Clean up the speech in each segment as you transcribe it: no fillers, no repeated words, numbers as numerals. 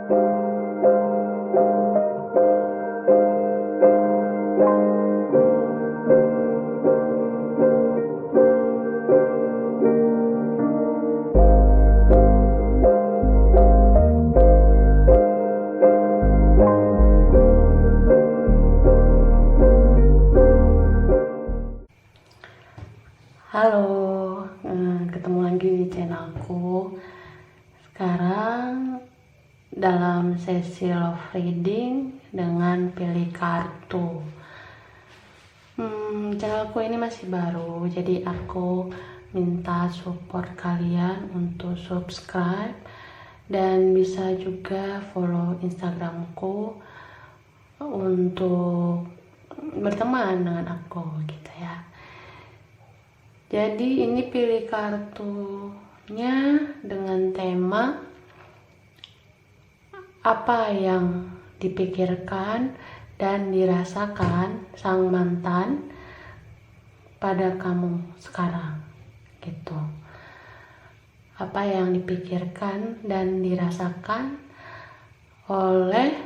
Halo, ketemu lagi di channelku. Sekarang dalam sesi love reading dengan pilih kartu. Channelku ini masih baru, jadi aku minta support kalian untuk subscribe dan bisa juga follow Instagramku untuk berteman dengan aku gitu ya. Jadi ini pilih kartunya dengan tema apa yang dipikirkan dan dirasakan sang mantan pada kamu sekarang gitu. Apa yang dipikirkan dan dirasakan oleh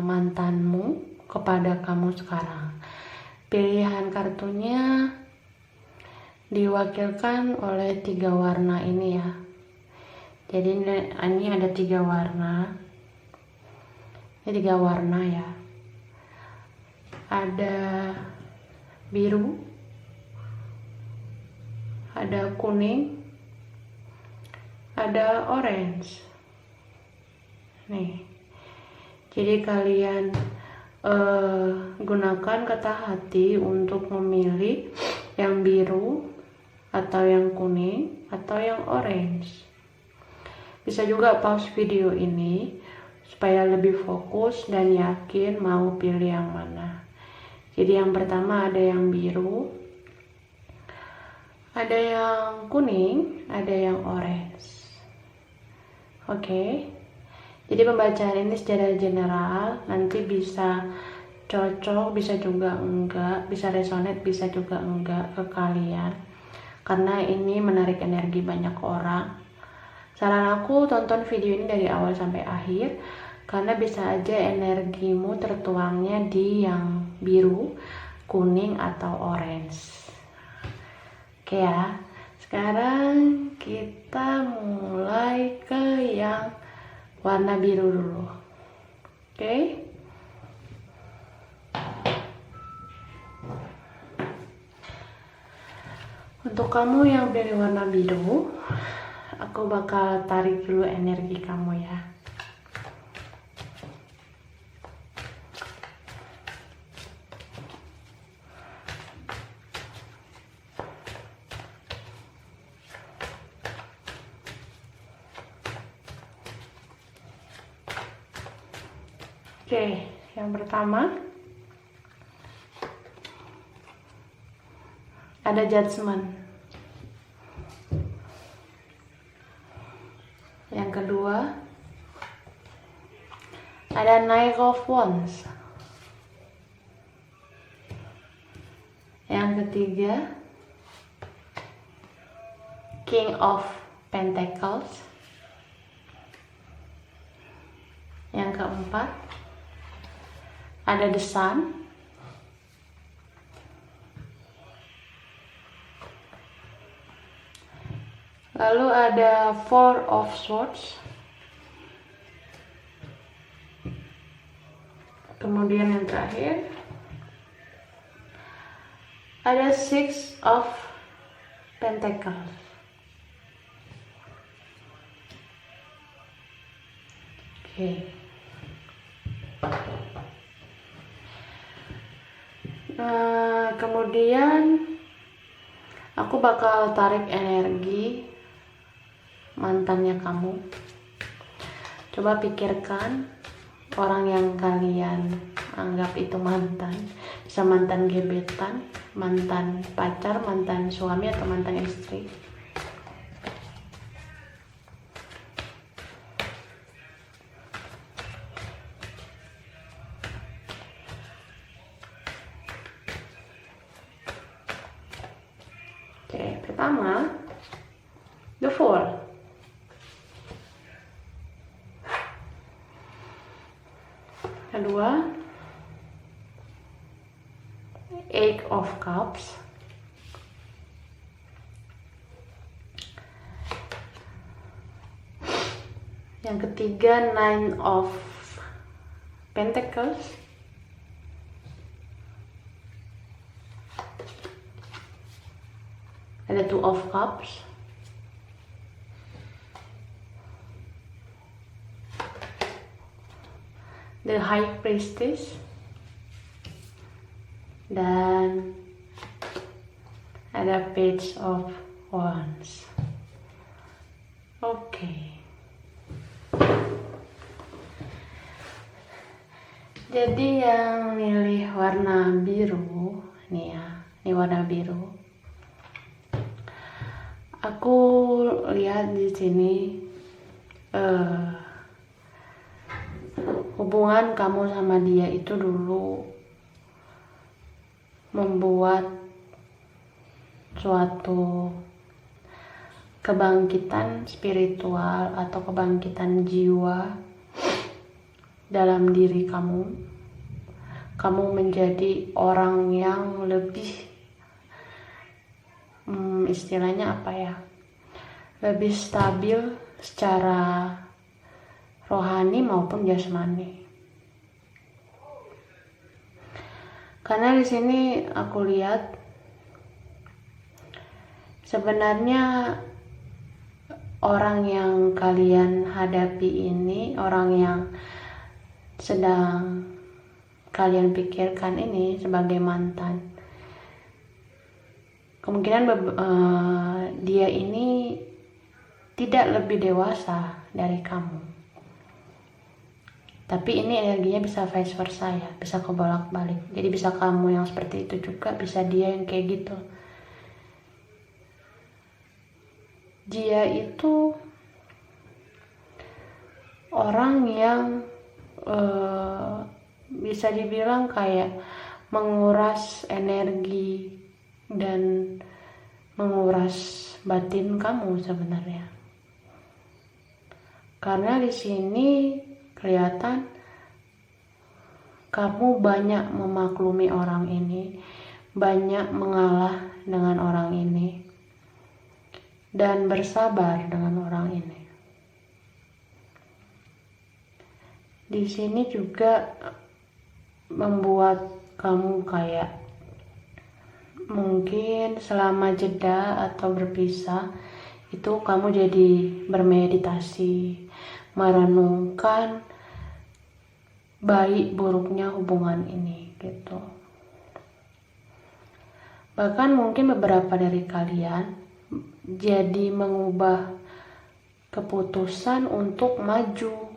mantanmu kepada kamu sekarang. Pilihan kartunya diwakilkan oleh 3 warna ini ya. Jadi ini ada 3 warna. Ini 3 warna ya. Ada biru, ada kuning, ada orange. Nih. Jadi kalian gunakan kata hati untuk memilih yang biru atau yang kuning atau yang orange. Bisa juga pause video ini supaya lebih fokus dan yakin mau pilih yang mana. Jadi yang pertama ada yang biru, ada yang kuning, ada yang orange. Oke. Jadi pembacaan ini secara general, nanti bisa cocok, bisa juga enggak, bisa resonate, bisa juga enggak ke kalian. Karena ini menarik energi banyak orang. Saran aku tonton video ini dari awal sampai akhir, karena bisa aja energimu tertuangnya di yang biru, kuning, atau orange. Oke ya, sekarang kita mulai ke yang warna biru dulu. Oke. Untuk kamu yang pilih warna biru, aku bakal tarik dulu energi kamu ya. Oke, yang pertama ada judgment. Yang kedua ada Knight of Wands. Yang ketiga King of Pentacles. Yang keempat ada The Sun. Lalu ada Four of Swords. Kemudian yang terakhir ada Six of Pentacles. Oke. Nah, kemudian aku bakal tarik energi mantannya kamu. Coba pikirkan orang yang kalian anggap itu mantan. Bisa mantan gebetan, mantan pacar, mantan suami, atau mantan istri. Oke, pertama The Fool. kedua, Eight of Cups. Yang ketiga, Nine of Pentacles. Ada Two of Cups. The High Priestess. Dan ada Page of Wands. Oke. Jadi yang milih warna biru nih ya, ini warna biru. Aku lihat di sini hubungan kamu sama dia itu dulu membuat suatu kebangkitan spiritual atau kebangkitan jiwa dalam diri kamu. Kamu menjadi orang yang lebih istilahnya apa ya, lebih stabil secara rohani maupun jasmani. Karena di sini aku lihat sebenarnya orang yang kalian hadapi ini, orang yang sedang kalian pikirkan ini sebagai mantan, kemungkinan dia ini tidak lebih dewasa dari kamu, tapi ini energinya bisa vice versa ya, bisa kebolak-balik. Jadi bisa kamu yang seperti itu juga, bisa dia yang kayak gitu. Dia itu orang yang bisa dibilang kayak menguras energi dan menguras batin kamu sebenarnya. Karena di sini kelihatan kamu banyak memaklumi orang ini, banyak mengalah dengan orang ini, dan bersabar dengan orang ini. Di sini juga membuat kamu kayak mungkin selama jeda atau berpisah itu kamu jadi bermeditasi, merenungkan baik buruknya hubungan ini gitu. Bahkan mungkin beberapa dari kalian jadi mengubah keputusan untuk maju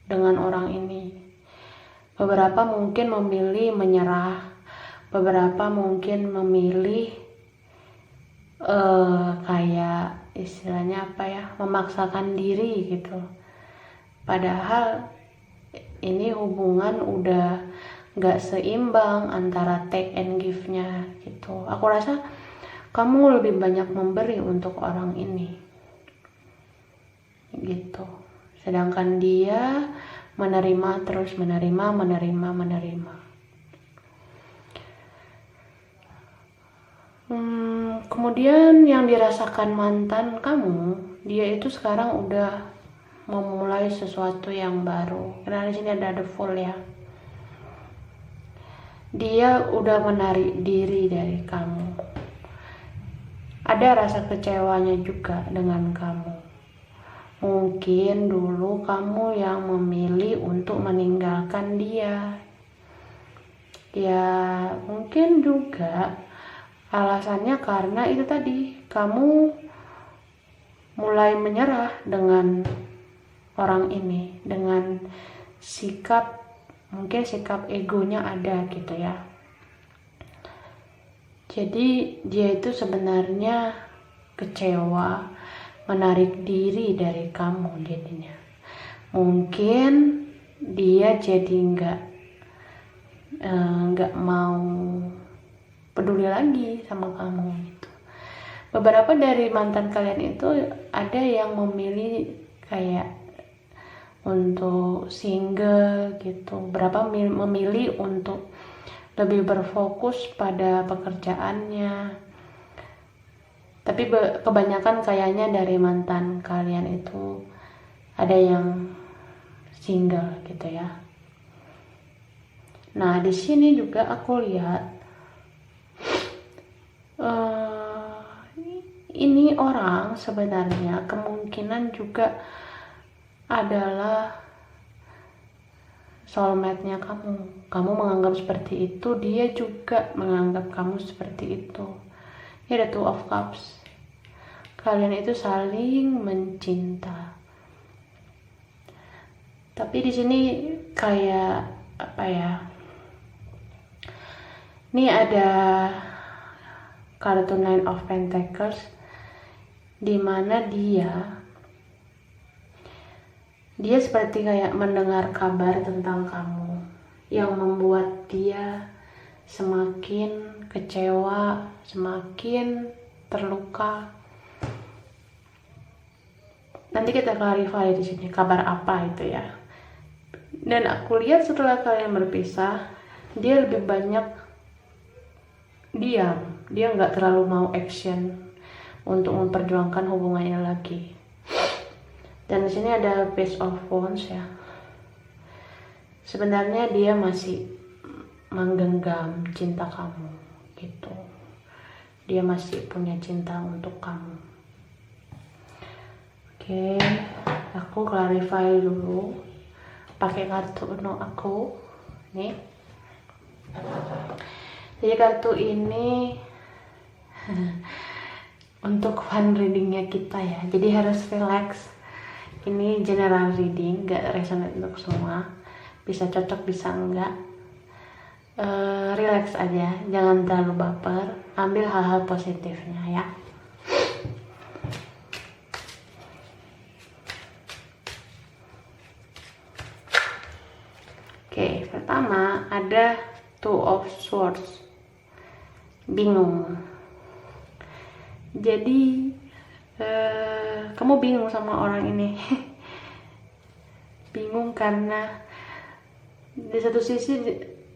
dengan orang ini. Beberapa mungkin memilih menyerah, beberapa mungkin memilih kayak istilahnya apa ya, memaksakan diri gitu. Padahal ini hubungan udah gak seimbang antara take and give-nya gitu. Aku rasa kamu lebih banyak memberi untuk orang ini gitu, sedangkan dia menerima terus, menerima. Kemudian yang dirasakan mantan kamu, dia itu sekarang udah memulai sesuatu yang baru. Karena di sini ada the Fool ya. Dia udah menarik diri dari kamu. Ada rasa kecewanya juga dengan kamu. Mungkin dulu kamu yang memilih untuk meninggalkan dia. Ya, mungkin juga alasannya karena itu tadi, kamu mulai menyerah dengan orang ini, dengan sikap, mungkin sikap egonya ada gitu ya. Jadi dia itu sebenarnya kecewa, menarik diri dari kamu jadinya. Mungkin dia jadi nggak mau peduli lagi sama kamu gitu. Beberapa dari mantan kalian itu ada yang memilih kayak untuk single gitu, berapa memilih untuk lebih berfokus pada pekerjaannya. Tapi kebanyakan kayaknya dari mantan kalian itu ada yang single gitu ya. Nah, di sini juga aku lihat ini orang sebenarnya kemungkinan juga adalah soulmate-nya kamu. Kamu menganggap seperti itu, dia juga menganggap kamu seperti itu. Ini ada Two of Cups. Kalian itu saling mencinta. Tapi di sini kayak apa ya? Ini ada kartu Nine of Pentacles, di mana dia seperti kayak mendengar kabar tentang kamu yang membuat dia semakin kecewa, semakin terluka. Nanti kita clarify di sini kabar apa itu ya. Dan aku lihat setelah kalian berpisah, dia lebih banyak diam. Dia nggak terlalu mau action untuk memperjuangkan hubungannya lagi. Dan di sini ada Page of Wands ya. Sebenarnya dia masih menggenggam cinta kamu gitu. Dia masih punya cinta untuk kamu. Oke, aku clarify dulu pakai kartu Uno aku. Nih. Jadi kartu ini untuk fun readingnya kita ya. Jadi harus relax. Ini general reading, gak resonate untuk semua. Bisa cocok, bisa enggak. Relax aja, jangan terlalu baper. Ambil hal-hal positifnya ya. Oke, pertama ada Two of Swords. Bingung. Jadi kamu bingung sama orang ini. Bingung karena di satu sisi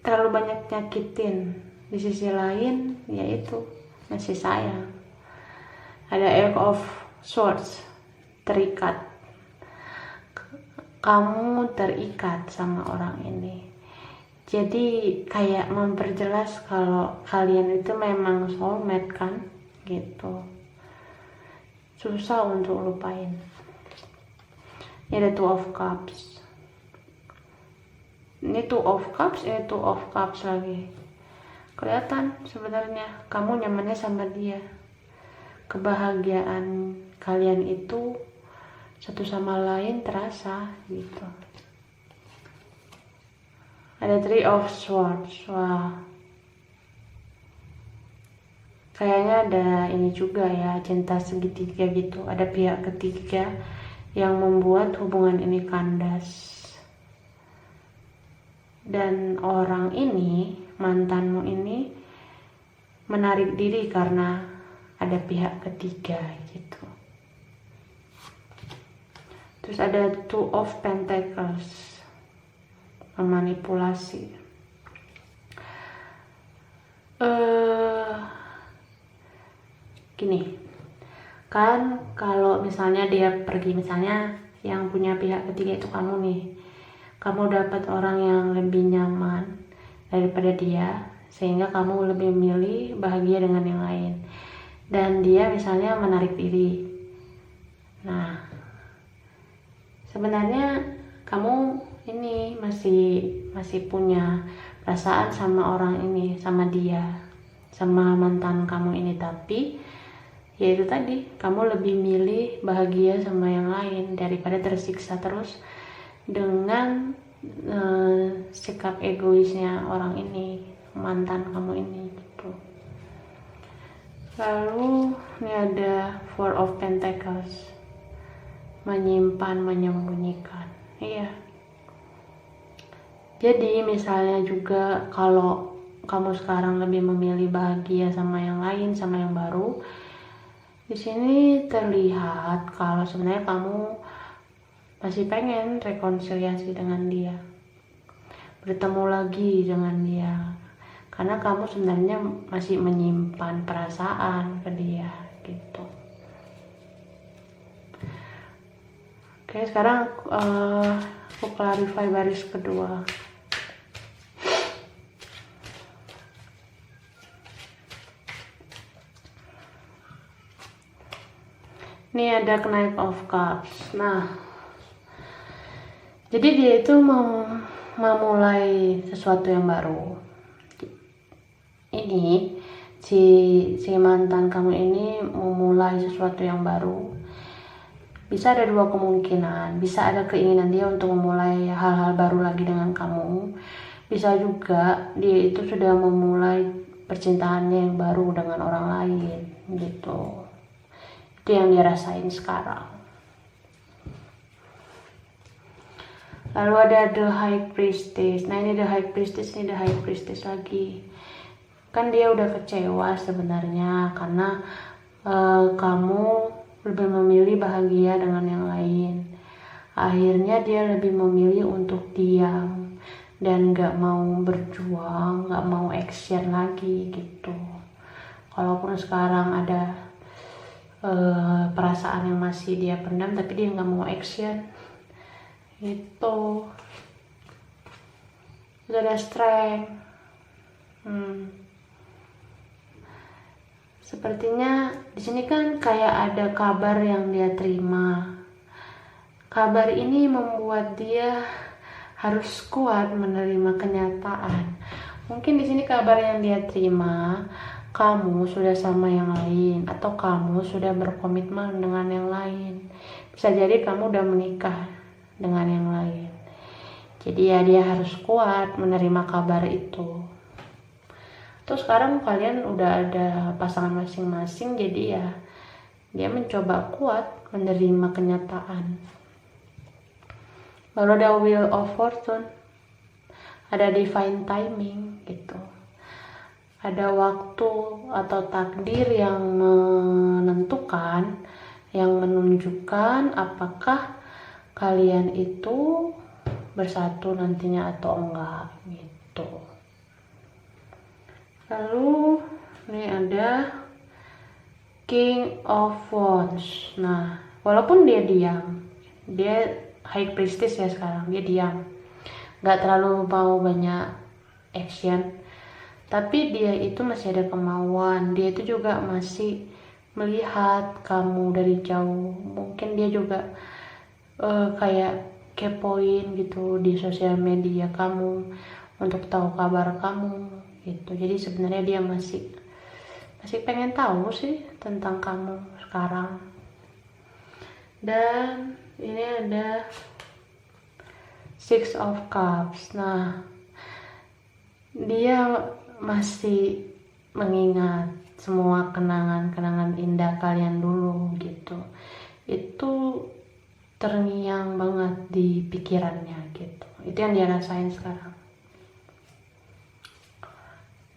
terlalu banyak nyakitin, di sisi lain yaitu masih sayang. Ada Eight of Swords, terikat. Kamu terikat sama orang ini. Jadi kayak memperjelas kalau kalian itu memang soulmate kan, gitu. Susah untuk lupain. Ini ada Two of Cups. Ini Two of Cups, ini Two of Cups lagi. Kelihatan sebenarnya kamu nyamannya sama dia. Kebahagiaan kalian itu satu sama lain terasa gitu. Ada Three of Swords. Wah. Kayaknya ada ini juga ya, cinta segitiga gitu. Ada pihak ketiga yang membuat hubungan ini kandas. Dan orang ini, mantanmu ini, menarik diri karena ada pihak ketiga gitu. Terus ada Two of Pentacles, memanipulasi. Gini, kan kalau misalnya dia pergi, misalnya yang punya pihak ketiga itu kamu nih, kamu dapat orang yang lebih nyaman daripada dia, sehingga kamu lebih memilih bahagia dengan yang lain, dan dia misalnya menarik diri. Nah, sebenarnya kamu ini masih punya perasaan sama orang ini, sama dia, sama mantan kamu ini, tapi ya itu tadi, kamu lebih milih bahagia sama yang lain daripada tersiksa terus dengan sikap egoisnya orang ini, mantan kamu ini gitu. Lalu ini ada Four of Pentacles, menyimpan, menyembunyikan. Iya. Jadi misalnya juga kalau kamu sekarang lebih memilih bahagia sama yang lain, sama yang baru, di sini terlihat kalau sebenarnya kamu masih pengen rekonsiliasi dengan dia, bertemu lagi dengan dia, karena kamu sebenarnya masih menyimpan perasaan ke dia gitu. Oke, sekarang aku clarify baris kedua. Ini ada Knight of Cups. Nah, jadi dia itu mau memulai sesuatu yang baru. Ini si mantan kamu ini memulai sesuatu yang baru. Bisa ada dua kemungkinan. Bisa ada keinginan dia untuk memulai hal-hal baru lagi dengan kamu. Bisa juga dia itu sudah memulai percintaannya yang baru dengan orang lain gitu. Itu yang dia rasain sekarang. Lalu ada The High Priestess. Nah, ini The High Priestess, ini The High Priestess lagi. Kan dia udah kecewa sebenarnya karena kamu lebih memilih bahagia dengan yang lain. Akhirnya dia lebih memilih untuk diam dan gak mau berjuang, gak mau action lagi gitu. Kalaupun sekarang ada perasaan yang masih dia pendam, tapi dia nggak mau action gitu. Udah ada strength. Sepertinya di sini kan kayak ada kabar yang dia terima. Kabar ini membuat dia harus kuat menerima kenyataan. Mungkin di sini kabar yang dia terima, kamu sudah sama yang lain, atau kamu sudah berkomitmen dengan yang lain. Bisa jadi kamu udah menikah dengan yang lain. Jadi ya dia harus kuat menerima kabar itu. Terus sekarang kalian udah ada pasangan masing-masing, jadi ya dia mencoba kuat menerima kenyataan. Baru ada Wheel of Fortune, ada divine timing gitu. Ada waktu atau takdir yang menentukan, yang menunjukkan apakah kalian itu bersatu nantinya atau enggak gitu. Lalu ini ada King of Wands. Nah, walaupun dia diam, dia High Priestess ya sekarang, dia diam, nggak terlalu mau banyak action, tapi dia itu masih ada kemauan. Dia itu juga masih melihat kamu dari jauh. Mungkin dia juga kayak kepoin gitu di sosial media kamu untuk tahu kabar kamu gitu. Jadi sebenarnya dia masih pengen tahu sih tentang kamu sekarang. Dan ini ada Six of Cups. Nah, dia masih mengingat semua kenangan-kenangan indah kalian dulu gitu. Itu terngiang banget di pikirannya gitu. Itu yang dia rasain sekarang.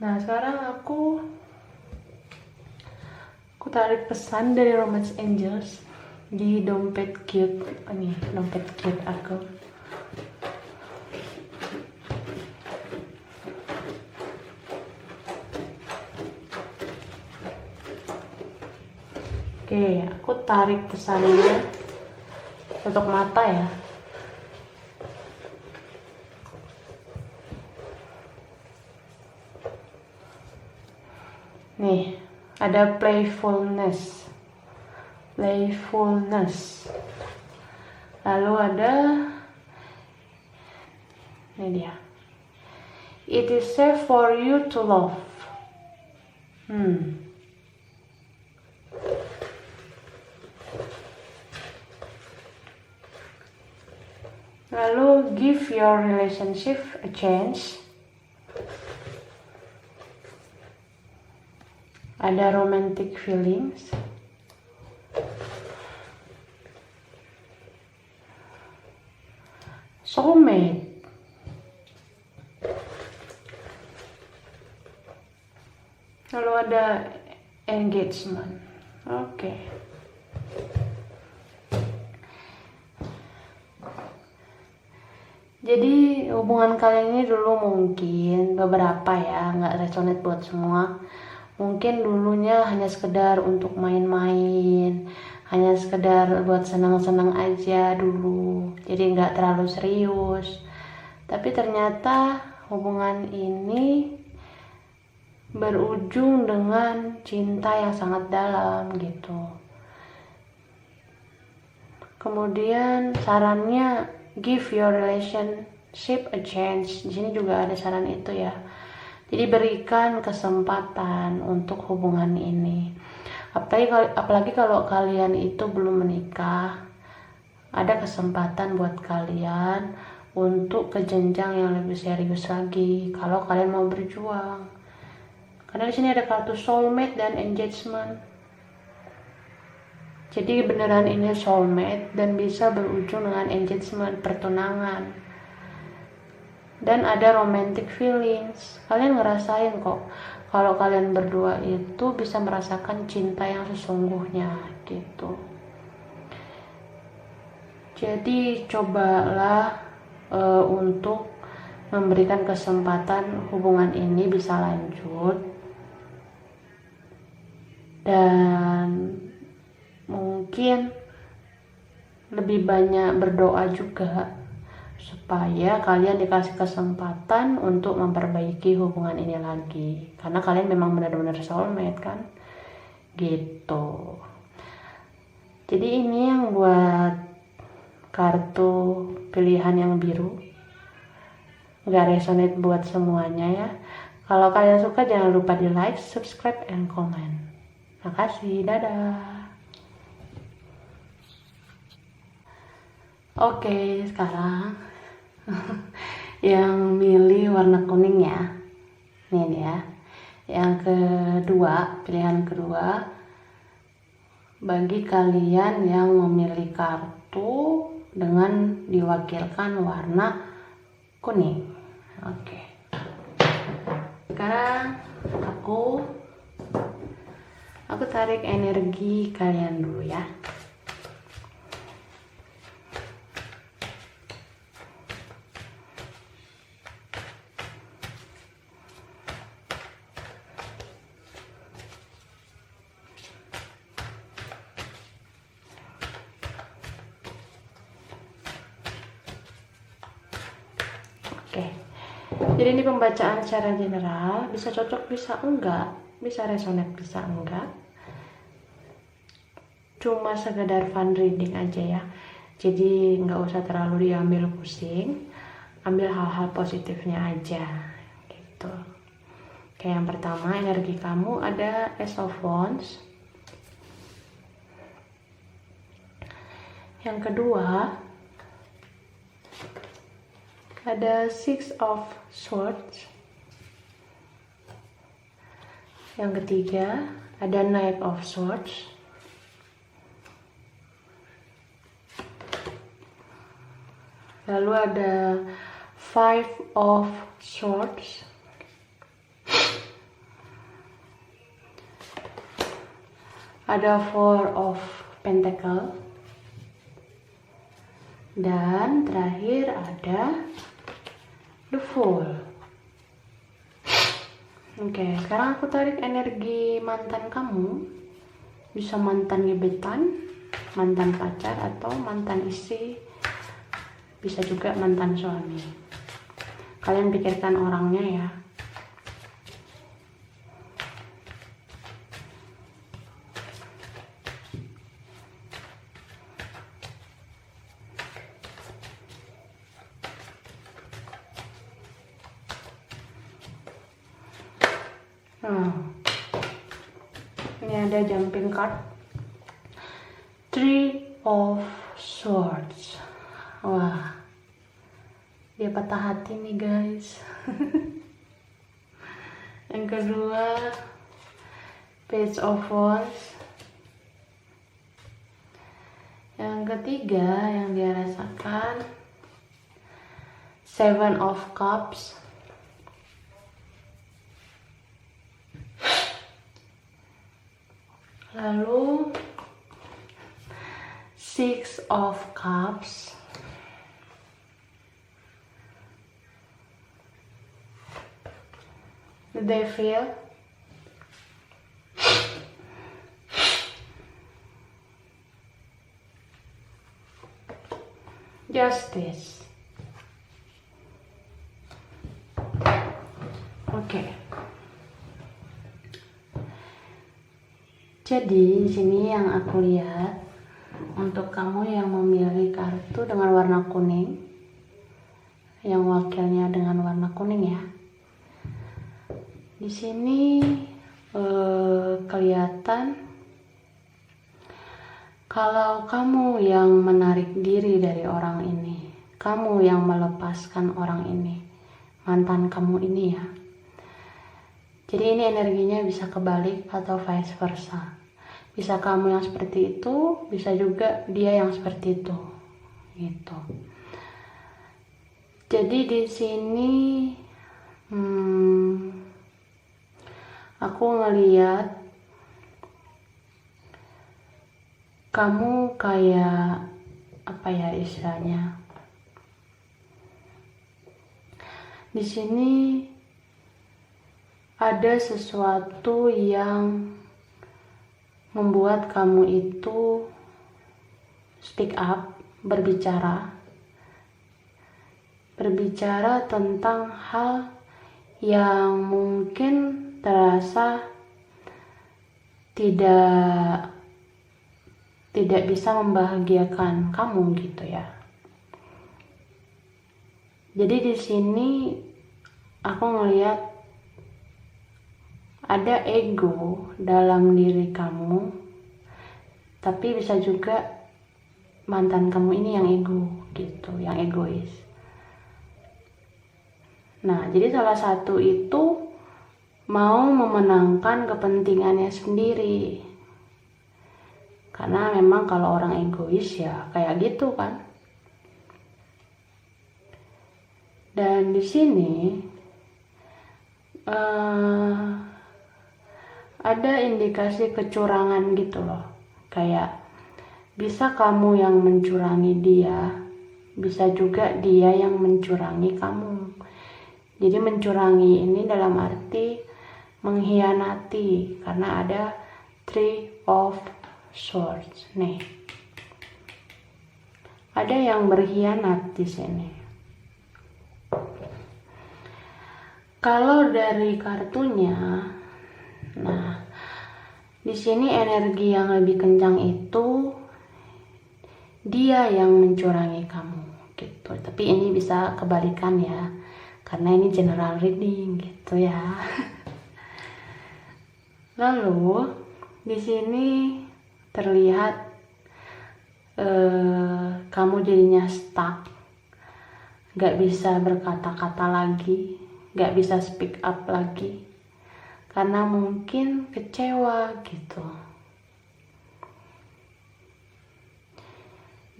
Nah, sekarang aku tarik pesan dari Romance Angels di dompet cute. Ini dompet cute aku. Oke, aku tarik pesannya, tutup mata ya. Nih, ada playfulness. Lalu ada, ini dia. It is safe for you to love. Lalu give your relationship a chance. Ada romantic feelings. Soulmate. Lalu ada engagement. Oke. Jadi hubungan kalian ini dulu mungkin beberapa ya, nggak resonate buat semua. Mungkin dulunya hanya sekedar untuk main-main, hanya sekedar buat senang-senang aja dulu, jadi nggak terlalu serius. Tapi ternyata hubungan ini berujung dengan cinta yang sangat dalam gitu. Kemudian sarannya, give your relationship a chance. Di sini juga ada saran itu ya. Jadi berikan kesempatan untuk hubungan ini. Apalagi kalau kalian itu belum menikah, ada kesempatan buat kalian untuk ke jenjang yang lebih serius lagi kalau kalian mau berjuang. Karena di sini ada kartu soulmate dan engagement. Jadi beneran ini soulmate dan bisa berujung dengan engagement, pertunangan. Dan ada romantic feelings. Kalian ngerasain kok kalau kalian berdua itu bisa merasakan cinta yang sesungguhnya gitu. Jadi cobalah untuk memberikan kesempatan hubungan ini bisa lanjut, dan mungkin lebih banyak berdoa juga supaya kalian dikasih kesempatan untuk memperbaiki hubungan ini lagi, karena kalian memang benar-benar soulmate kan gitu. Jadi ini yang buat kartu pilihan yang biru, nggak resonate buat semuanya ya. Kalau kalian suka jangan lupa di like, subscribe, and comment. Makasih, dadah. Oke, sekarang yang milih warna kuning ya. Ini ya. Yang kedua, pilihan kedua, bagi kalian yang memilih kartu dengan diwakilkan warna kuning. Oke. Sekarang aku tarik energi kalian dulu ya. Oke, jadi ini pembacaan secara general, bisa cocok bisa enggak, bisa resonate bisa enggak, cuma sekedar fun reading aja ya. Jadi nggak usah terlalu diambil pusing, ambil hal-hal positifnya aja gitu. Kayak yang pertama, energi kamu ada Ace of Wands. Yang kedua ada Six of Swords. Yang ketiga ada Knight of Swords. Lalu ada Five of Swords. Ada Four of Pentacles. Dan terakhir ada The Fool. Oke, sekarang aku tarik energi mantan kamu. Bisa mantan gebetan, mantan pacar, atau mantan istri. Bisa juga mantan suami. Kalian pikirkan orangnya ya. Ini ada jumping card, Three of Swords. Wah, dia patah hati nih guys. Yang kedua, Page of Wands. Yang ketiga yang dia rasakan, Seven of Cups. Lalu Six of Cups. Devil, Justice. Oke. Jadi di sini yang aku lihat untuk kamu yang memilih kartu dengan warna kuning, yang wakilnya dengan warna kuning ya. Di sini kelihatan kalau kamu yang menarik diri dari orang ini, kamu yang melepaskan orang ini, mantan kamu ini ya. Jadi ini energinya bisa kebalik atau vice versa. Bisa kamu yang seperti itu, bisa juga dia yang seperti itu. Gitu. Jadi di sini aku ngeliat kamu kayak apa ya istilahnya? Di sini ada sesuatu yang membuat kamu itu speak up, berbicara tentang hal yang mungkin terasa tidak bisa membahagiakan kamu gitu ya. Jadi di sini aku ngelihat ada ego dalam diri kamu, tapi bisa juga mantan kamu ini yang ego gitu, yang egois. Nah, jadi salah satu itu mau memenangkan kepentingannya sendiri. Karena memang kalau orang egois ya kayak gitu kan. Dan di sini ada indikasi kecurangan gitu loh. Kayak bisa kamu yang mencurangi dia, bisa juga dia yang mencurangi kamu. Jadi mencurangi ini dalam arti mengkhianati, karena ada Three of Swords nih. Ada yang berkhianat di sini. Kalau dari kartunya, nah di sini energi yang lebih kencang itu dia yang mencurangi kamu gitu. Tapi ini bisa kebalikan ya, karena ini general reading gitu ya. Lalu di sini terlihat kamu jadinya stuck, gak bisa berkata-kata lagi, gak bisa speak up lagi, karena mungkin kecewa gitu.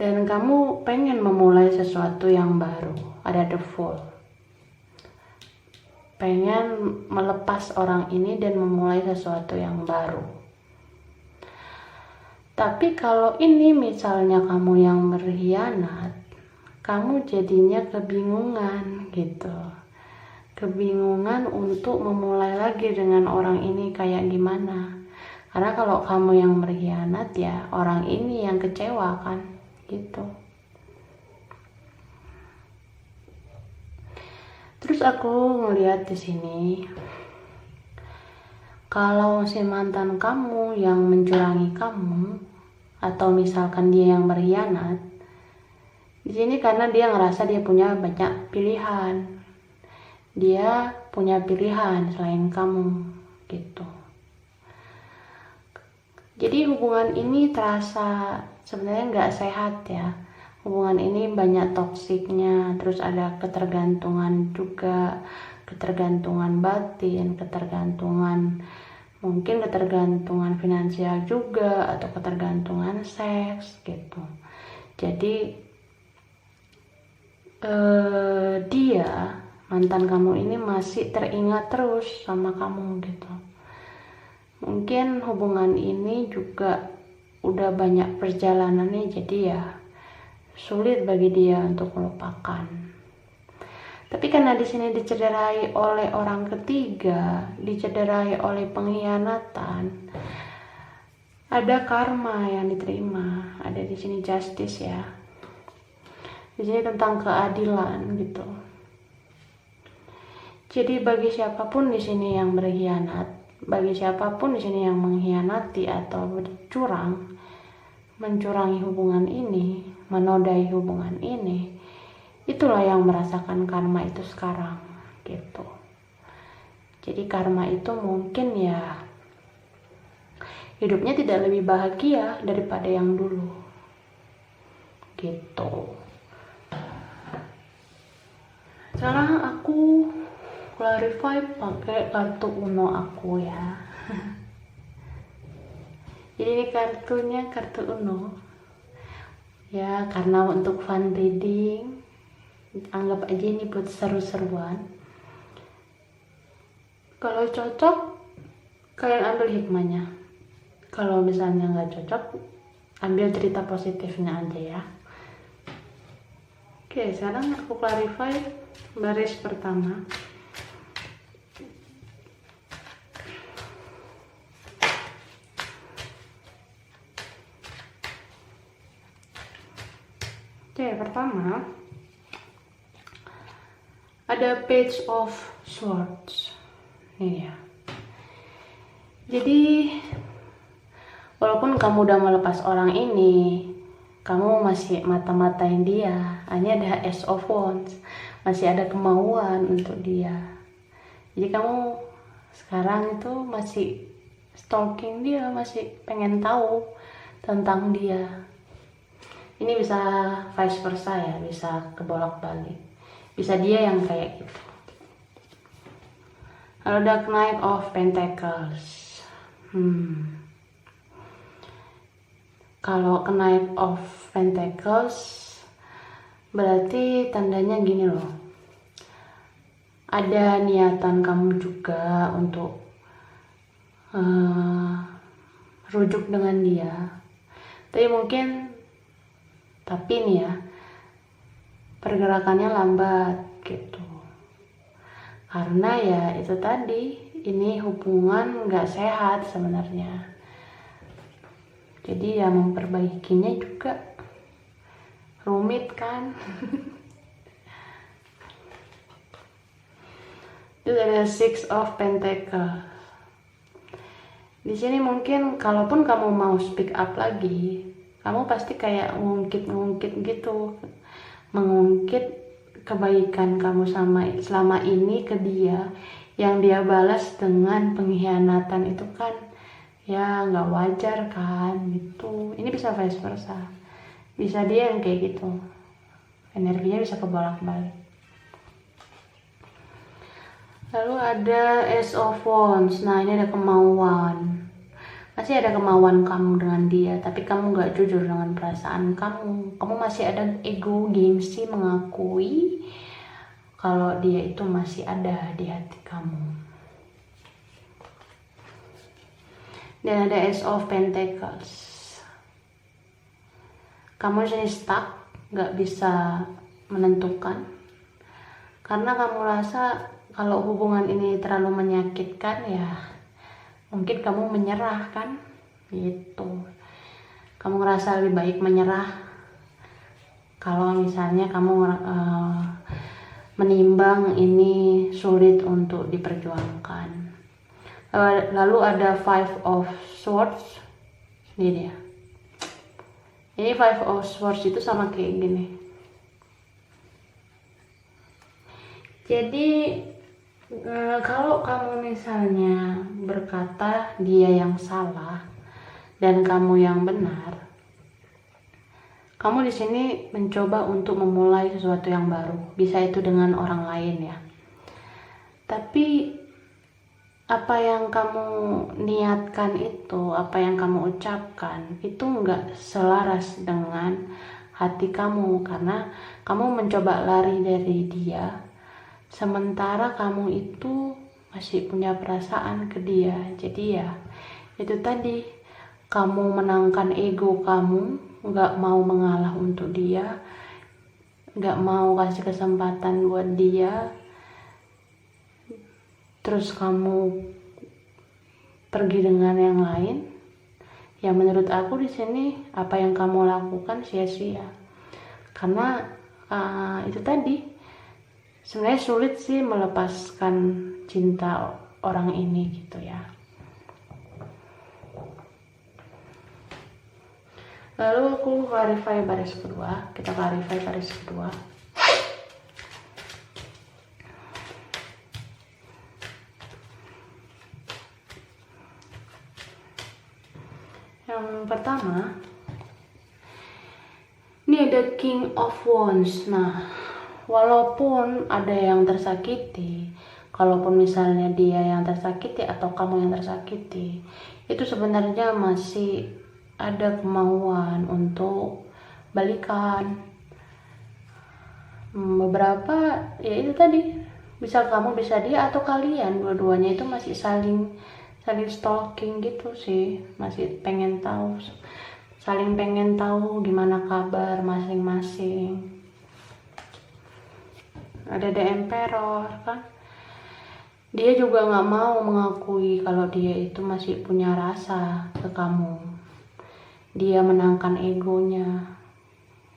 Dan kamu pengen memulai sesuatu yang baru, ada the Fool. Pengen melepas orang ini dan memulai sesuatu yang baru. Tapi kalau ini misalnya kamu yang berkhianat, kamu jadinya kebingungan gitu. Kebingungan untuk memulai lagi dengan orang ini kayak gimana. Karena kalau kamu yang berkhianat ya orang ini yang kecewa kan gitu. Terus aku ngeliat di sini, kalau si mantan kamu yang mencurangi kamu, atau misalkan dia yang berkhianat, di sini karena dia ngerasa dia punya banyak pilihan, dia punya pilihan selain kamu, gitu. Jadi hubungan ini terasa sebenarnya nggak sehat ya. Hubungan ini banyak toksiknya, terus ada ketergantungan juga, ketergantungan batin, mungkin ketergantungan finansial juga, atau ketergantungan seks gitu. Jadi dia, mantan kamu ini masih teringat terus sama kamu gitu. Mungkin hubungan ini juga udah banyak perjalanannya, jadi ya sulit bagi dia untuk melupakan. Tapi karena di sini dicederai oleh orang ketiga, dicederai oleh pengkhianatan, ada karma yang diterima, ada di sini justice ya. Di sini tentang keadilan gitu. Jadi bagi siapapun di sini yang berkhianat, bagi siapapun di sini yang mengkhianati atau bercurang, mencurangi hubungan ini, menodai hubungan ini, itulah yang merasakan karma itu sekarang gitu. Jadi karma itu mungkin ya hidupnya tidak lebih bahagia daripada yang dulu gitu. Sekarang aku clarify pakai kartu Uno aku ya. Jadi ini kartunya kartu Uno ya, karena untuk fun reading, anggap aja ini buat seru-seruan. Kalau cocok kalian ambil hikmahnya, kalau misalnya nggak cocok ambil cerita positifnya aja ya. Oke, sekarang aku clarify baris pertama. Oke, pertama ada Page of Swords. Ini ya. Jadi walaupun kamu udah melepas orang ini, kamu masih mata-matain dia. Ini ada Ace of Wands, masih ada kemauan untuk dia. Jadi kamu sekarang itu masih stalking dia, masih pengen tahu tentang dia. Ini bisa vice versa ya, bisa kebolak-balik, bisa dia yang kayak gitu. Lalu ada Knight of Pentacles. Kalau Knight of Pentacles berarti tandanya gini loh, ada niatan kamu juga untuk rujuk dengan dia, tapi nih ya pergerakannya lambat gitu, karena ya itu tadi, ini hubungan nggak sehat sebenarnya. Jadi ya memperbaikinya juga rumit kan. Itu ada Six of Pentacles. Di sini mungkin kalaupun kamu mau speak up lagi, kamu pasti kayak ngungkit gitu, mengungkit kebaikan kamu selama ini ke dia, yang dia balas dengan pengkhianatan itu kan ya nggak wajar kan gitu. Ini bisa vice versa, bisa dia yang kayak gitu, energinya bisa kebolak-balik. Lalu ada Ace of Wands. Nah, ini ada kemauan, masih ada kemauan kamu dengan dia, tapi kamu nggak jujur dengan perasaan kamu masih ada ego, gengsi mengakui kalau dia itu masih ada di hati kamu. Dan ada Ace of Pentacles. Kamu jadi stuck, nggak bisa menentukan, karena kamu rasa kalau hubungan ini terlalu menyakitkan, ya mungkin kamu menyerah kan gitu. Kamu ngerasa lebih baik menyerah kalau misalnya kamu menimbang ini sulit untuk diperjuangkan. Lalu ada Five of Swords. Ini dia. Ini Five of Swords itu sama kayak gini. Jadi kalau kamu misalnya berkata dia yang salah dan kamu yang benar, kamu di sini mencoba untuk memulai sesuatu yang baru. Bisa itu dengan orang lain ya. Tapi apa yang kamu niatkan itu, apa yang kamu ucapkan itu enggak selaras dengan hati kamu, karena kamu mencoba lari dari dia, sementara kamu itu masih punya perasaan ke dia. Jadi ya itu tadi, kamu menangkan ego kamu, nggak mau mengalah untuk dia, nggak mau kasih kesempatan buat dia, terus kamu pergi dengan yang lain, ya menurut aku di sini apa yang kamu lakukan sia-sia. Karena itu tadi, sebenarnya sulit sih melepaskan cinta orang ini gitu ya. Lalu aku clarify baris kedua, kita clarify baris kedua. Yang pertama, ini ada King of Wands. Nah, walaupun ada yang tersakiti, kalaupun misalnya dia yang tersakiti atau kamu yang tersakiti, itu sebenarnya masih ada kemauan untuk balikan. Beberapa ya itu tadi, bisa kamu bisa dia atau kalian dua-duanya itu masih saling stalking gitu sih, masih saling pengen tahu gimana kabar masing-masing. Ada The Emperor kan, dia juga nggak mau mengakui kalau dia itu masih punya rasa ke kamu. Dia menangkan egonya,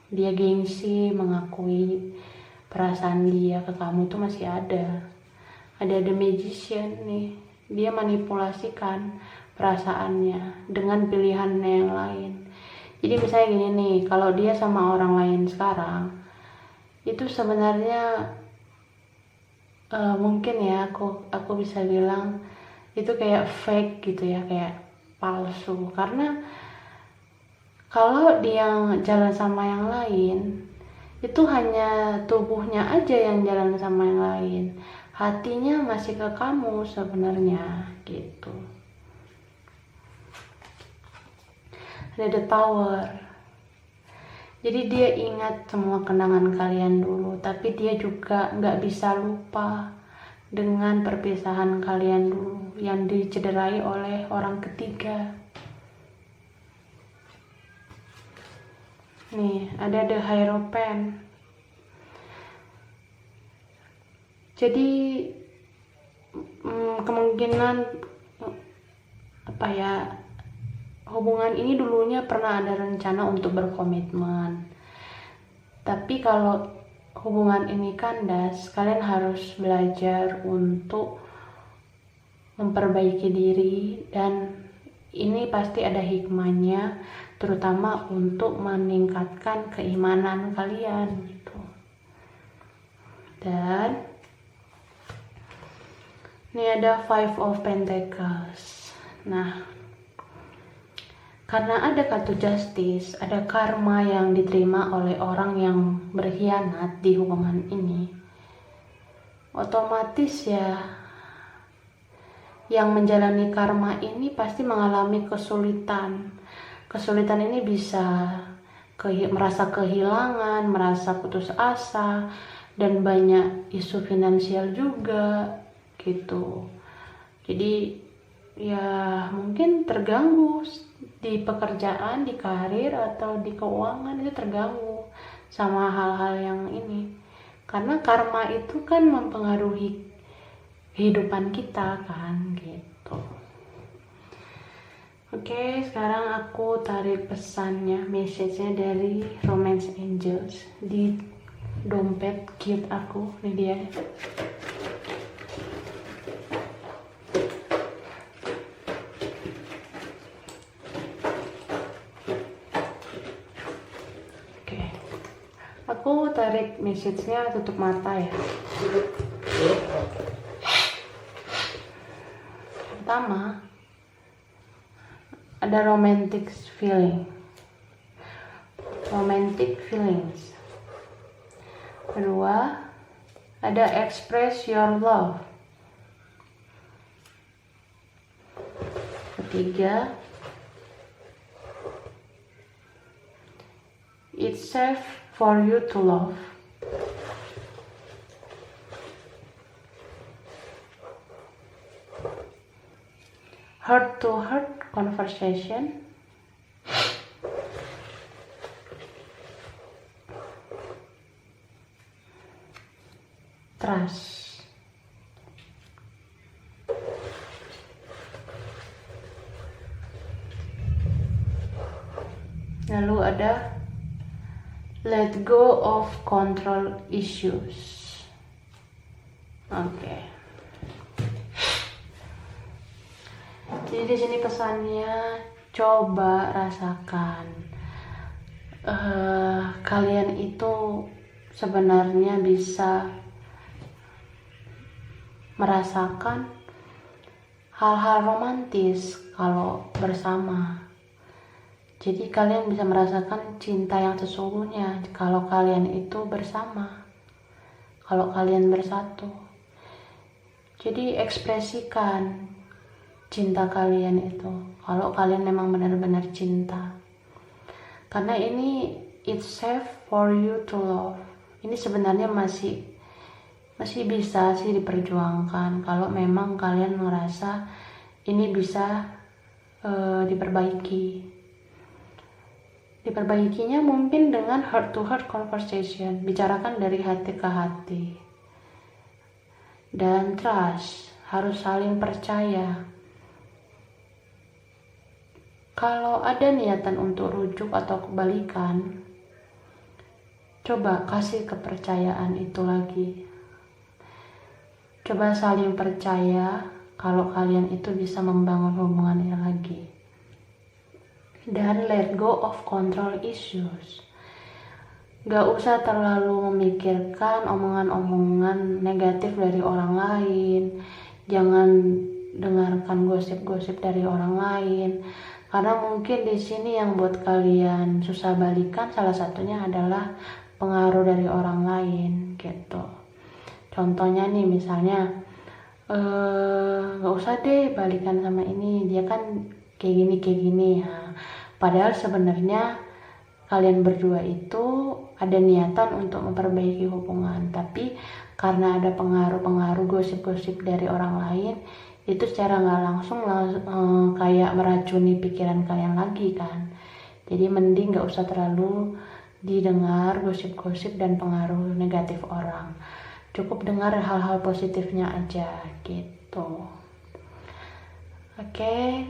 dia gengsi mengakui perasaan dia ke kamu itu masih ada. Ada The Magician nih, dia manipulasikan perasaannya dengan pilihannya yang lain. Jadi misalnya gini nih, kalau dia sama orang lain sekarang, itu sebenarnya mungkin ya aku bisa bilang itu kayak fake gitu ya, kayak palsu. Karena kalau dia jalan sama yang lain, itu hanya tubuhnya aja yang jalan sama yang lain, hatinya masih ke kamu sebenarnya gitu. Ada The Tower, jadi dia ingat semua kenangan kalian dulu, tapi dia juga nggak bisa lupa dengan perpisahan kalian dulu yang dicederai oleh orang ketiga. Nih, ada The Hierophant. Jadi kemungkinan apa ya, hubungan ini dulunya pernah ada rencana untuk berkomitmen. Tapi kalau hubungan ini kandas, kalian harus belajar untuk memperbaiki diri, dan ini pasti ada hikmahnya, terutama untuk meningkatkan keimanan kalian gitu. Dan ini ada Five of Pentacles. Nah, karena ada kartu Justice, ada karma yang diterima oleh orang yang berkhianat di hubungan ini. Otomatis ya, yang menjalani karma ini pasti mengalami kesulitan. Kesulitan ini bisa merasa kehilangan, merasa putus asa, dan banyak isu finansial juga gitu. Jadi ya mungkin terganggu di pekerjaan, di karir, atau di keuangan, itu terganggu sama hal-hal yang ini. Karena karma itu kan mempengaruhi kehidupan kita kan gitu. Oke, sekarang aku tarik pesannya, message-nya dari Romance Angels di dompet cute aku. Ini dia. Oke, aku tarik message-nya, tutup mata ya. Pertama, ada romantic feelings. Kedua, ada express your love. Ketiga, it's safe for you to love. Heart to heart conversation. trust. Lalu ada let go of control issues. Oke. Jadi di sini pesannya coba rasakan. Kalian itu sebenarnya bisa merasakan hal-hal romantis kalau bersama. Jadi kalian bisa merasakan cinta yang sesungguhnya kalau kalian itu bersama, kalau kalian bersatu. Jadi ekspresikan cinta kalian itu kalau kalian memang benar-benar cinta. Karena ini it's safe for you to love. Ini sebenarnya masih bisa sih diperjuangkan kalau memang kalian merasa ini bisa diperbaiki. Diperbaikinya mungkin dengan heart to heart conversation, bicarakan dari hati ke hati. Dan trust, harus saling percaya. Kalau ada niatan untuk rujuk atau kebalikan, coba kasih kepercayaan itu lagi. Coba saling percaya kalau kalian itu bisa membangun hubungan ini lagi. Dan let go of control issues. Gak usah terlalu memikirkan omongan-omongan negatif dari orang lain. Jangan dengarkan gosip-gosip dari orang lain. Karena mungkin di sini yang buat kalian susah balikan salah satunya adalah pengaruh dari orang lain gitu. Contohnya nih misalnya gak usah deh balikan sama ini, dia kan kayak gini ya. Padahal sebenarnya kalian berdua itu ada niatan untuk memperbaiki hubungan, tapi karena ada pengaruh gosip-gosip dari orang lain, itu secara nggak langsung kayak meracuni pikiran kalian lagi kan. Jadi mending nggak usah terlalu didengar gosip-gosip dan pengaruh negatif orang. Cukup dengar hal-hal positifnya aja gitu. Oke,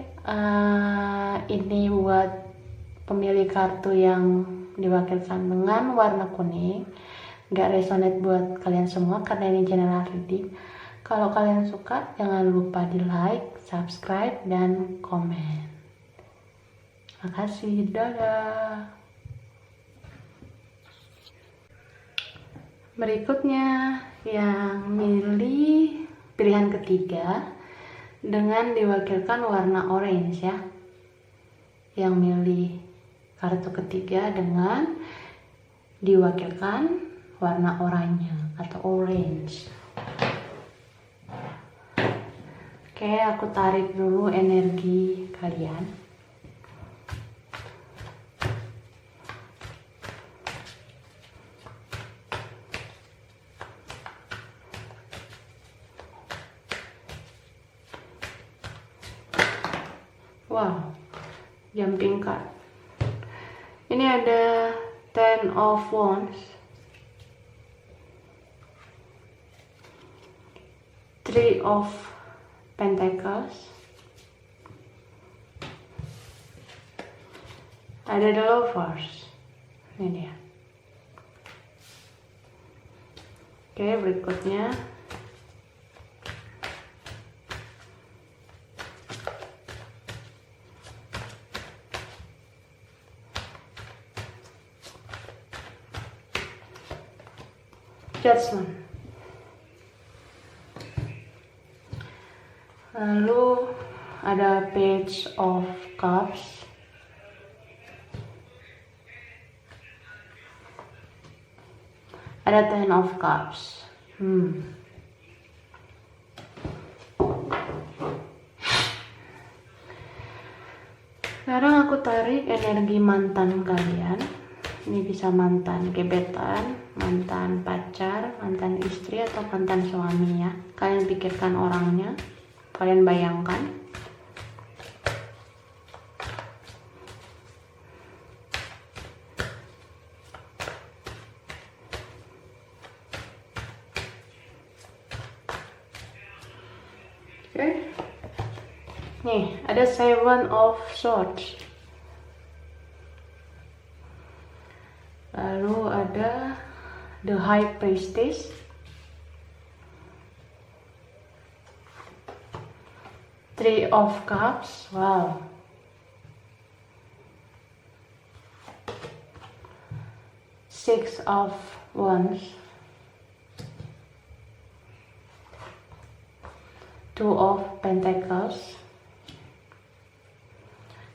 ini buat pemilik kartu yang diwakilkan dengan warna kuning. Gak resonate buat kalian semua karena ini general reading. Kalau kalian suka, jangan lupa di like, subscribe, dan komen. Makasih, dadah. Berikutnya yang milih pilihan ketiga dengan diwakilkan warna orange ya. Yang milih kartu ketiga dengan diwakilkan warna oranye atau orange. Oke, aku tarik dulu energi kalian. Wow, jumping card. Ini ada Ten of Wands, Three of Pentacles, ada The Lovers. Ini dia. Oke, berikutnya Judgment. Lalu ada Page of Cups, ada Ten of Cups. Sekarang aku tarik energi mantan kalian. Ini bisa mantan gebetan, mantan pacar, mantan istri, atau mantan suami ya. Kalian pikirkan orangnya, kalian bayangkan. Oke. Nih, ada Seven of Swords. Lalu ada The High Priestess. Three of Cups. Wow. Six of Wands. Two of Pentacles.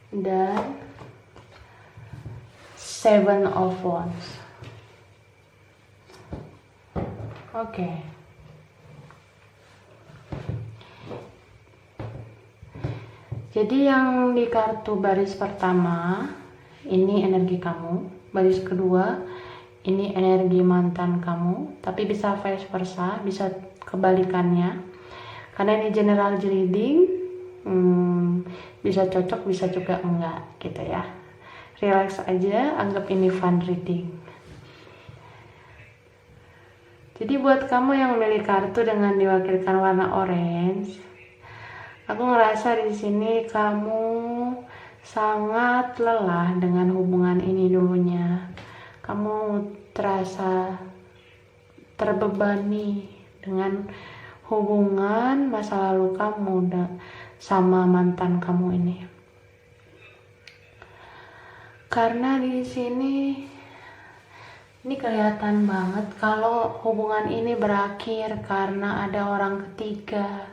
Dan Seven of Wands. Oke. Jadi yang di kartu baris pertama ini energi kamu, baris kedua ini energi mantan kamu, tapi bisa vice versa, bisa kebalikannya. Karena ini general reading, bisa cocok, bisa juga enggak gitu ya. Relax aja, anggap ini fun reading. Jadi buat kamu yang memilih kartu dengan diwakilkan warna orange, aku ngerasa di sini kamu sangat lelah dengan hubungan ini dulunya. Kamu terasa terbebani dengan hubungan masa lalu kamu sama mantan kamu ini. Karena di sini ini kelihatan banget kalau hubungan ini berakhir karena ada orang ketiga.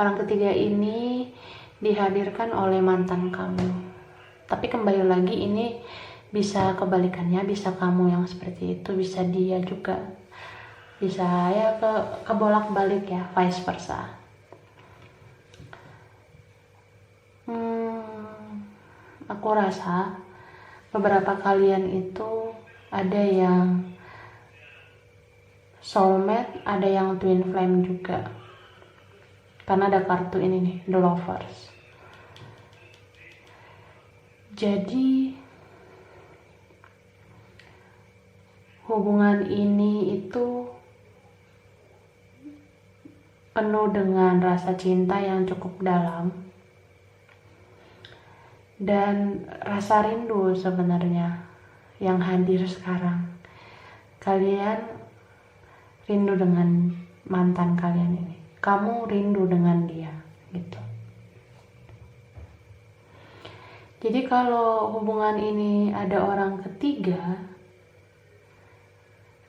Orang ketiga ini dihadirkan oleh mantan kamu. Tapi kembali lagi ini bisa kebalikannya, bisa kamu yang seperti itu, bisa dia juga. Bisa ya kebolak-balik ya, vice versa. Aku rasa beberapa kalian itu ada yang soulmate, ada yang twin flame juga. Karena ada kartu ini nih, The Lovers. Jadi hubungan ini itu penuh dengan rasa cinta yang cukup dalam dan rasa rindu sebenarnya yang hadir sekarang. Kalian rindu dengan mantan kalian ini, kamu rindu dengan dia gitu. Jadi kalau hubungan ini ada orang ketiga,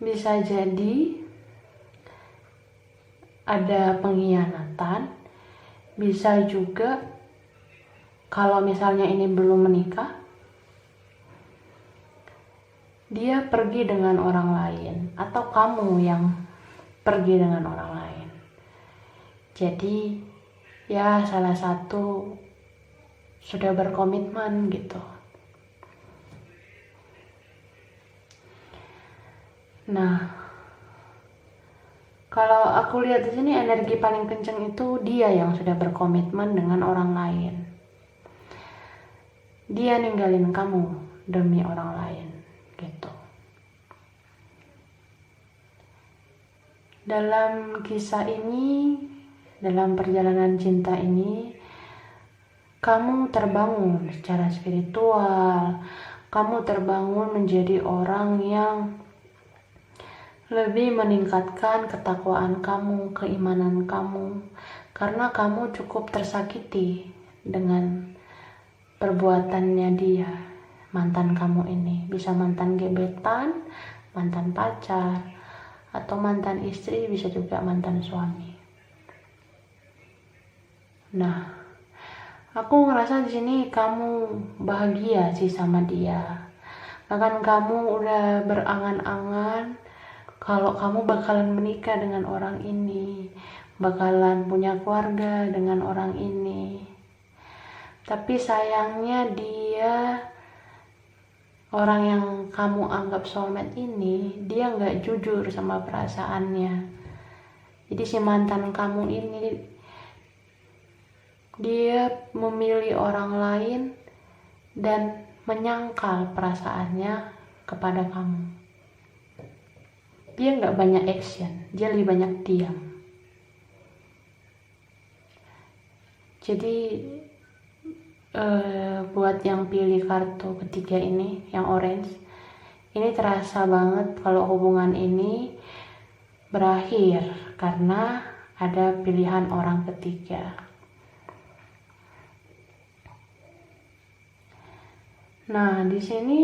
bisa jadi ada pengkhianatan, bisa juga kalau misalnya ini belum menikah, dia pergi dengan orang lain atau kamu yang pergi dengan orang lain. Jadi ya salah satu sudah berkomitmen gitu. Nah, kalau aku lihat di sini energi paling kenceng itu dia yang sudah berkomitmen dengan orang lain. Dia ninggalin kamu demi orang lain gitu. Dalam kisah ini, dalam perjalanan cinta ini, kamu terbangun secara spiritual, kamu terbangun menjadi orang yang lebih meningkatkan ketakwaan kamu, keimanan kamu, karena kamu cukup tersakiti dengan perbuatannya dia, mantan kamu ini. Bisa mantan gebetan, mantan pacar, atau mantan istri, bisa juga mantan suami. Nah, aku ngerasa di sini kamu bahagia sih sama dia. Bahkan kamu udah berangan-angan kalau kamu bakalan menikah dengan orang ini, bakalan punya keluarga dengan orang ini. Tapi sayangnya dia, orang yang kamu anggap soulmate ini, dia nggak jujur sama perasaannya. Jadi si mantan kamu ini, dia memilih orang lain dan menyangkal perasaannya kepada kamu. Dia nggak banyak action, dia lebih banyak diam. Jadi buat yang pilih kartu ketiga ini, yang orange, ini terasa banget kalau hubungan ini berakhir karena ada pilihan orang ketiga. Nah, di sini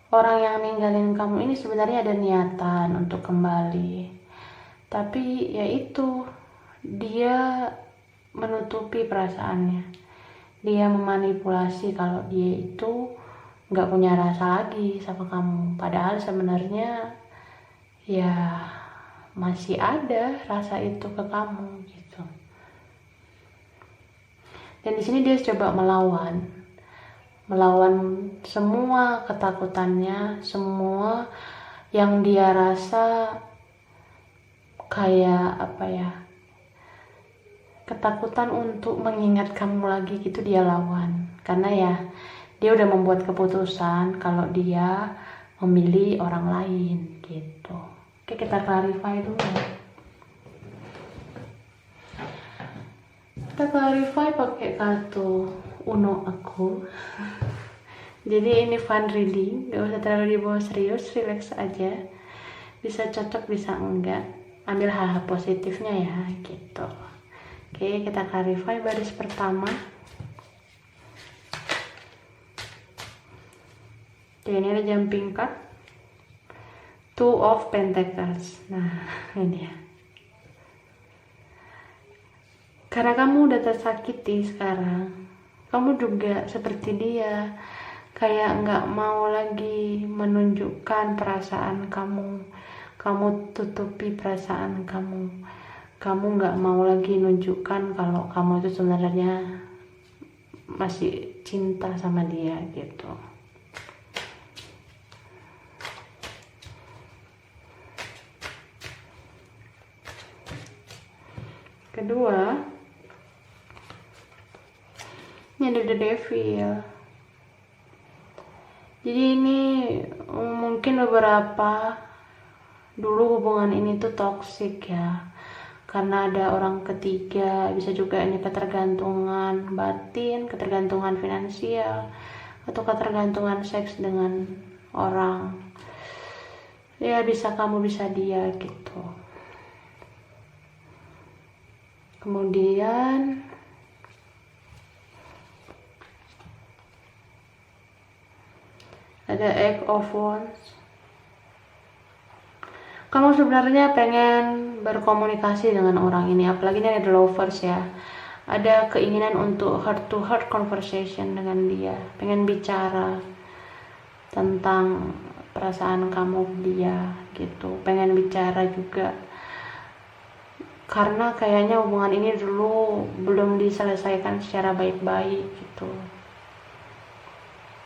orang yang ninggalin kamu ini sebenarnya ada niatan untuk kembali, tapi yaitu dia menutupi perasaannya. Dia memanipulasi kalau dia itu nggak punya rasa lagi sama kamu, padahal sebenarnya ya masih ada rasa itu ke kamu gitu. Dan di sini dia coba melawan semua ketakutannya, semua yang dia rasa kayak apa ya, ketakutan untuk mengingat kamu lagi gitu dia lawan. Karena ya dia udah membuat keputusan kalau dia memilih orang lain gitu. Oke, kita clarify dulu. Kita clarify pakai kartu Uno aku. Jadi ini fun reading, gak usah terlalu dibawa serius, relax aja. Bisa cocok, bisa enggak. Ambil hal-hal positifnya ya, gitu. Oke, kita clarify baris pertama. Oke, ini ada jumping card. Two of Pentacles. Nah, ini dia. Karena kamu udah tersakiti sekarang, kamu juga seperti dia, kayak nggak mau lagi menunjukkan perasaan kamu. Kamu tutupi perasaan kamu. Kamu nggak mau lagi nunjukkan kalau kamu itu sebenarnya masih cinta sama dia gitu. Kedua, ini ada The Devil. Jadi ini mungkin beberapa dulu hubungan ini tuh toksik ya, karena ada orang ketiga. Bisa juga ini ketergantungan batin, ketergantungan finansial, atau ketergantungan seks dengan orang. Ya bisa kamu, bisa dia gitu. Kemudian ada Eight of Wands. Kamu sebenarnya pengen berkomunikasi dengan orang ini, apalagi ini ada Lovers ya. Ada keinginan untuk heart to heart conversation dengan dia, pengen bicara tentang perasaan kamu ke dia gitu, pengen bicara juga. Karena kayaknya hubungan ini dulu belum diselesaikan secara baik-baik gitu.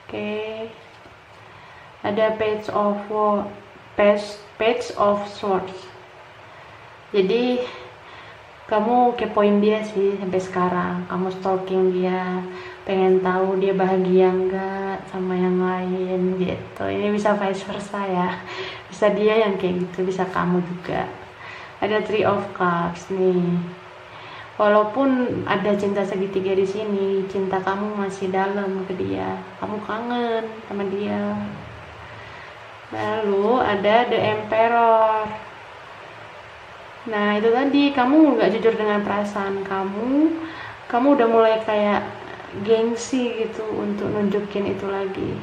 Oke. Ada Page of Swords. Jadi kamu kepoin dia sih sampai sekarang. Kamu stalking dia, pengen tahu dia bahagia enggak sama yang lain gitu. Ini bisa vice versa ya. Bisa dia yang kayak gitu, bisa kamu juga. Ada Three of Cups nih. Walaupun ada cinta segitiga di sini, cinta kamu masih dalam ke dia. Kamu kangen sama dia. Lalu ada The Emperor. Nah itu tadi, kamu nggak jujur dengan perasaan kamu. Kamu udah mulai kayak gengsi gitu untuk nunjukin itu lagi.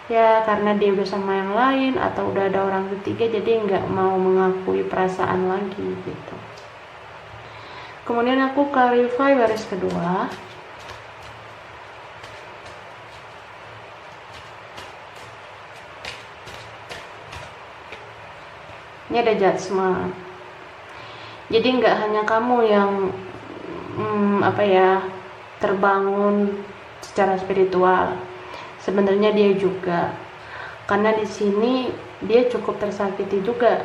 Ya karena dia udah sama yang lain atau udah ada orang ketiga, jadi nggak mau mengakui perasaan lagi gitu. Kemudian aku clarify baris kedua. Ini ada Judgment. Jadi nggak hanya kamu yang terbangun secara spiritual. Sebenarnya dia juga, karena di sini dia cukup tersakiti juga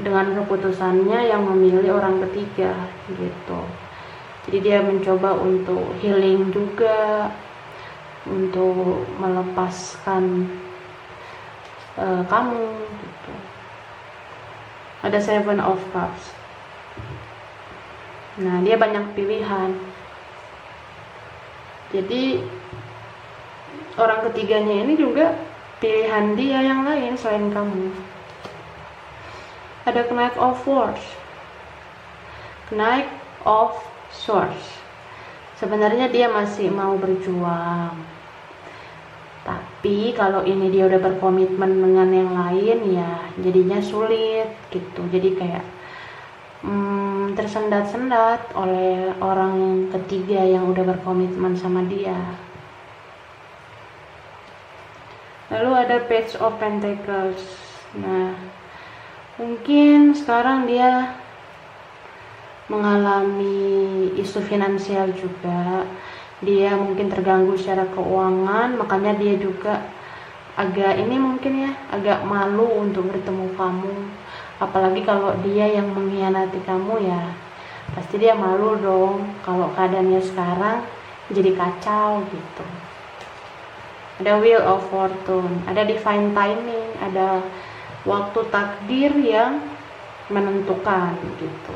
dengan keputusannya yang memilih orang ketiga gitu. Jadi dia mencoba untuk healing juga, untuk melepaskan kamu gitu. Ada Seven of Cups. Nah, dia banyak pilihan. Jadi orang ketiganya ini juga pilihan dia yang lain selain kamu. Ada Knight of Swords. Knight of Swords. Sebenarnya dia masih mau berjuang. Tapi kalau ini dia udah berkomitmen dengan yang lain, ya jadinya sulit gitu. Jadi kayak tersendat-sendat oleh orang ketiga yang udah berkomitmen sama dia. Lalu ada Page of Pentacles. Nah, mungkin sekarang dia mengalami isu finansial juga. Dia mungkin terganggu secara keuangan, makanya dia juga agak agak malu untuk bertemu kamu. Apalagi kalau dia yang mengkhianati kamu, ya pasti dia malu dong kalau keadaannya sekarang jadi kacau gitu. Ada Wheel of Fortune, ada Divine Timing, ada waktu takdir yang menentukan gitu,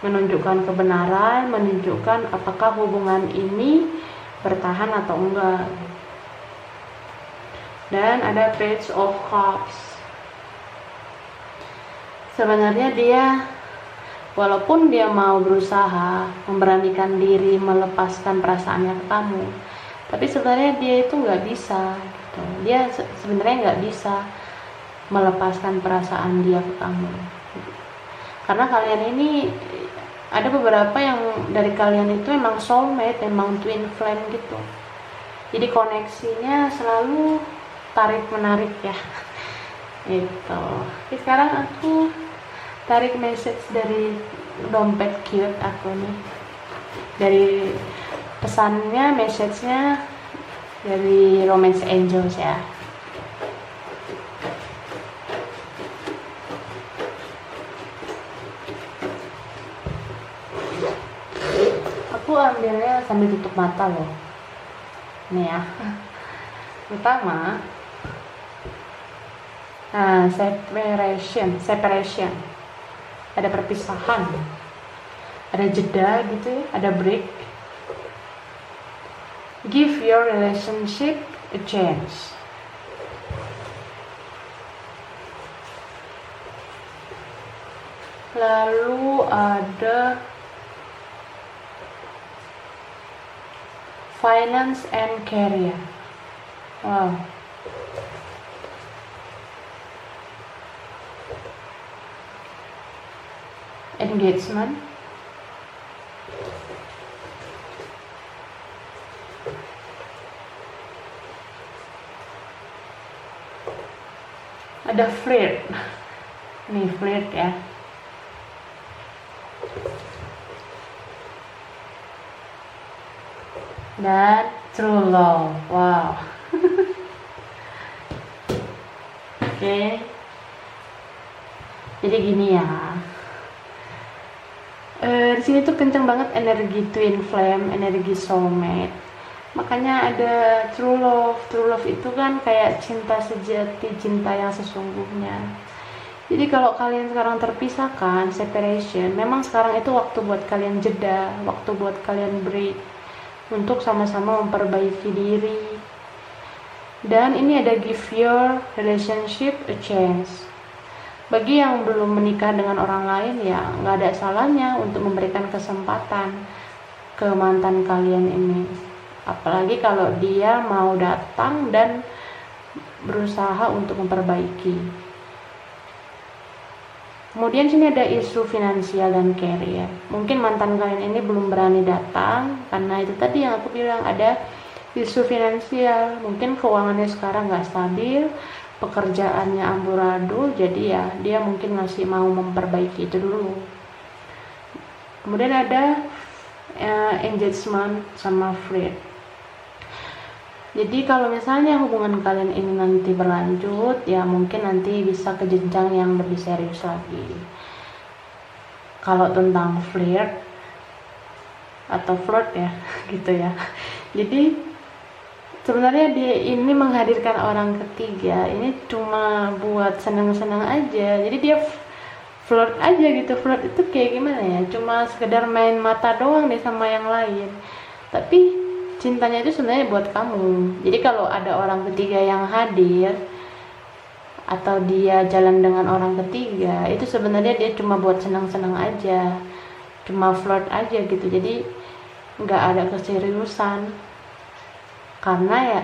menunjukkan kebenaran, menunjukkan apakah hubungan ini bertahan atau enggak. Dan ada Page of Cups. Sebenarnya dia, walaupun dia mau berusaha memberanikan diri melepaskan perasaannya ke kamu, tapi sebenarnya dia itu nggak bisa gitu. Dia sebenarnya nggak bisa melepaskan perasaan dia ke kamu, karena kalian ini ada beberapa yang dari kalian itu emang soulmate, emang twin flame gitu. Jadi koneksinya selalu tarik menarik ya gitu. Oke, sekarang aku tarik message dari dompet cute aku nih, dari pesannya, message-nya dari Romance Angels ya. Aku ambilnya sambil tutup mata loh. Nih ya. Pertama, separation. Ada perpisahan. Ada jeda gitu ya, ada break. Give your relationship a chance. Lalu ada finance and career. Wow. Engagement. Ada flirt. Nih flirt ya. Dan true love. Wow. Oke. Jadi gini ya. Di sini tuh kenceng banget energi twin flame, energi soulmate. Makanya ada true love. True love itu kan kayak cinta sejati, cinta yang sesungguhnya. Jadi kalau kalian sekarang terpisahkan, separation, memang sekarang itu waktu buat kalian jeda, waktu buat kalian break, untuk sama-sama memperbaiki diri. Dan ini ada give your relationship a chance. Bagi yang belum menikah dengan orang lain, ya nggak ada salahnya untuk memberikan kesempatan ke mantan kalian ini. Apalagi kalau dia mau datang dan berusaha untuk memperbaiki. Kemudian sini ada isu finansial dan career. Mungkin mantan kalian ini belum berani datang karena itu tadi yang aku bilang, ada isu finansial. Mungkin keuangannya sekarang nggak stabil, pekerjaannya amburadul, jadi ya dia mungkin masih mau memperbaiki itu dulu. Kemudian ada engagement sama flirt. Jadi kalau misalnya hubungan kalian ini nanti berlanjut, ya mungkin nanti bisa ke jenjang yang lebih serius lagi. Kalau tentang flirt atau flirt ya gitu ya. Jadi sebenarnya dia ini menghadirkan orang ketiga ini cuma buat senang-senang aja. Jadi dia flirt aja gitu. Flirt itu kayak gimana ya, cuma sekedar main mata doang nih sama yang lain, tapi cintanya itu sebenarnya buat kamu. Jadi kalau ada orang ketiga yang hadir atau dia jalan dengan orang ketiga, itu sebenarnya dia cuma buat senang-senang aja, cuma flirt aja gitu. Jadi nggak ada keseriusan, karena ya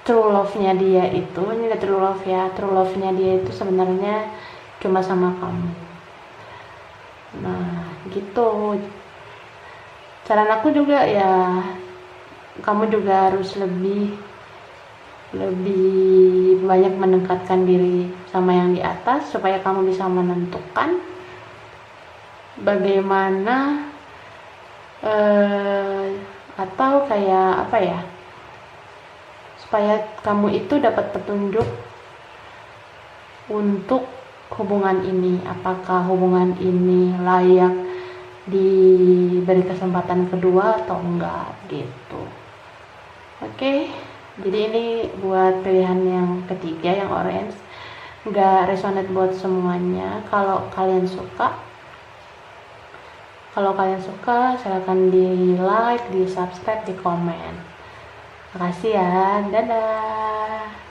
true love-nya dia itu, ini gak true love ya, true love-nya dia itu sebenarnya cuma sama kamu. Nah gitu. Saran aku juga ya, kamu juga harus lebih banyak mendekatkan diri sama yang di atas, supaya kamu bisa menentukan bagaimana atau kayak apa ya, supaya kamu itu dapat petunjuk untuk hubungan ini, apakah hubungan ini layak diberi kesempatan kedua atau enggak gitu. Oke, jadi ini buat pilihan yang ketiga, yang orange. Nggak resonate buat semuanya. Kalau kalian suka silahkan di like, di subscribe, di komen. Makasih ya, dadah.